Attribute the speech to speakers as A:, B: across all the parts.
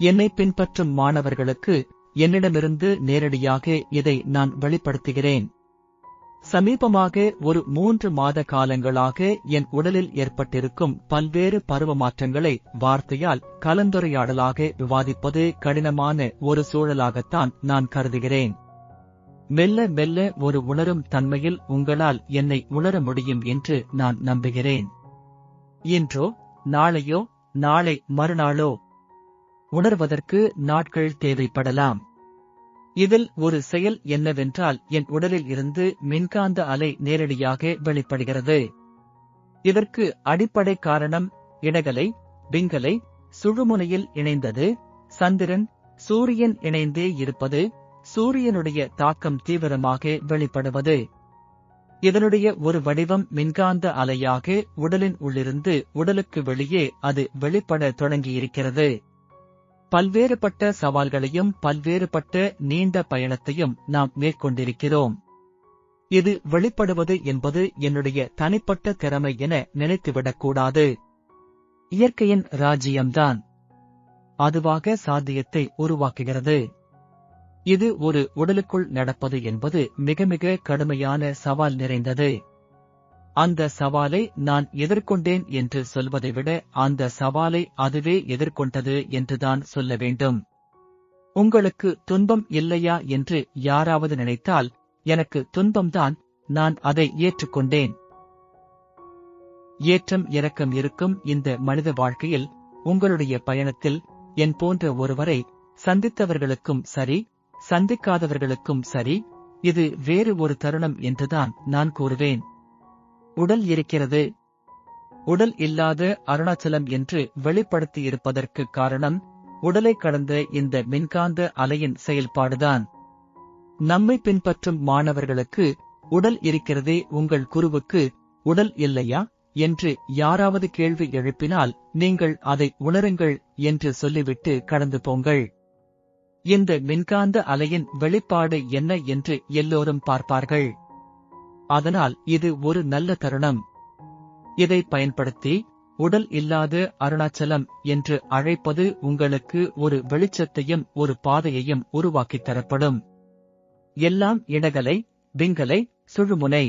A: என்னை பின்பற்றும் மாணவர்களுக்கு என்னிடமிருந்து நேரடியாக இதை நான் வெளிப்படுத்துகிறேன். சமீபமாக ஒரு 3 மாத காலங்களாக என் உடலில் ஏற்பட்டிருக்கும் பல்வேறு பருவ மாற்றங்களை வார்த்தையால் கலந்துரையாடலாக விவாதிப்பது கடினமான ஒரு சூழலாகத்தான் நான் கருதுகிறேன். மெல்ல மெல்ல ஒரு உணரும் தன்மையில் உங்களால் என்னை உணர முடியும் என்று நான் நம்புகிறேன். இன்றோ, நாளையோ, நாளை மறுநாளோ உணர்வதற்கு நாட்கள் தேவைப்படலாம். இதில் ஒரு செயல் என்னவென்றால் என் உடலில் இருந்து மின்காந்த அலை நேரடியாக வெளிப்படுகிறது. இதற்கு அடிப்படை காரணம் இடகலை, பிங்கலை, சுழுமுனையில் இணைந்தது, சந்திரன், சூரியன் இணைந்தே இருப்பது, சூரியனுடைய தாக்கம் தீவிரமாக வெளிப்படுவது. இதனுடைய ஒரு வடிவம் மின்காந்த அலையாக உடலின் உள்ளிருந்து உடலுக்கு வெளியே அது வெளிப்பட தொடங்கியிருக்கிறது. பல்வேறுபட்ட சவால்களையும் பல்வேறுபட்ட நீண்ட பயணத்தையும் நாம் மேற்கொண்டிருக்கிறோம். இது வெளிப்படுவது என்பது என்னுடைய தனிப்பட்ட திறமை என நினைத்துவிடக்கூடாது. இயற்கையின் ராஜ்யம்தான் அதுவாக சாத்தியத்தை உருவாக்குகிறது. இது ஒரு உடலுக்குள் நடப்பது என்பது மிக மிக கடுமையான சவால் நிறைந்தது. அந்த சவாலை நான் எதிர்கொண்டேன் என்று சொல்வதை விட அந்த சவாலை அதுவே எதிர்கொண்டது என்றுதான் சொல்ல வேண்டும். உங்களுக்கு துன்பம் இல்லையா என்று யாராவது நினைத்தால், எனக்கு துன்பம்தான், நான் அதை ஏற்றுக்கொண்டேன். ஏற்றம் இறக்கம் இருக்கும் இந்த மனித வாழ்க்கையில், உங்களுடைய பயணத்தில் என் போன்ற ஒருவரை சந்தித்தவர்களுக்கும் சரி, சந்திக்காதவர்களுக்கும் சரி, இது வேறு ஒரு தருணம் என்றுதான் நான் கூறுவேன். உடல் இருக்கிறது. உடல் இல்லாத அருணாச்சலம் என்று வெளிப்படுத்தியிருப்பதற்கு காரணம் உடலை கடந்த இந்த மின்காந்த அலையின் செயல்பாடுதான். நம்மை பின்பற்றும் மாணவர்களுக்கு உடல் இருக்கிறதே, உங்கள் குருவுக்கு உடல் இல்லையா என்று யாராவது கேள்வி எழுப்பினால் நீங்கள் அதை உணருங்கள் என்று சொல்லிவிட்டு கடந்து போங்கள். இந்த மின்காந்த அலையின் வெளிப்பாடு என்ன என்று எல்லோரும் பார்ப்பார்கள். அதனால் இது ஒரு நல்ல தருணம். இதை பயன்படுத்தி உடல் இல்லாத அருணாச்சலம் என்று அழைப்பது உங்களுக்கு ஒரு வெளிச்சத்தையும் ஒரு பாதையையும் உருவாக்கித் தரப்படும். எல்லாம் இடகலை, பிங்கலை, சுழுமுனை,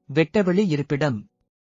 A: வெட்டவெளி இருப்பிடம்.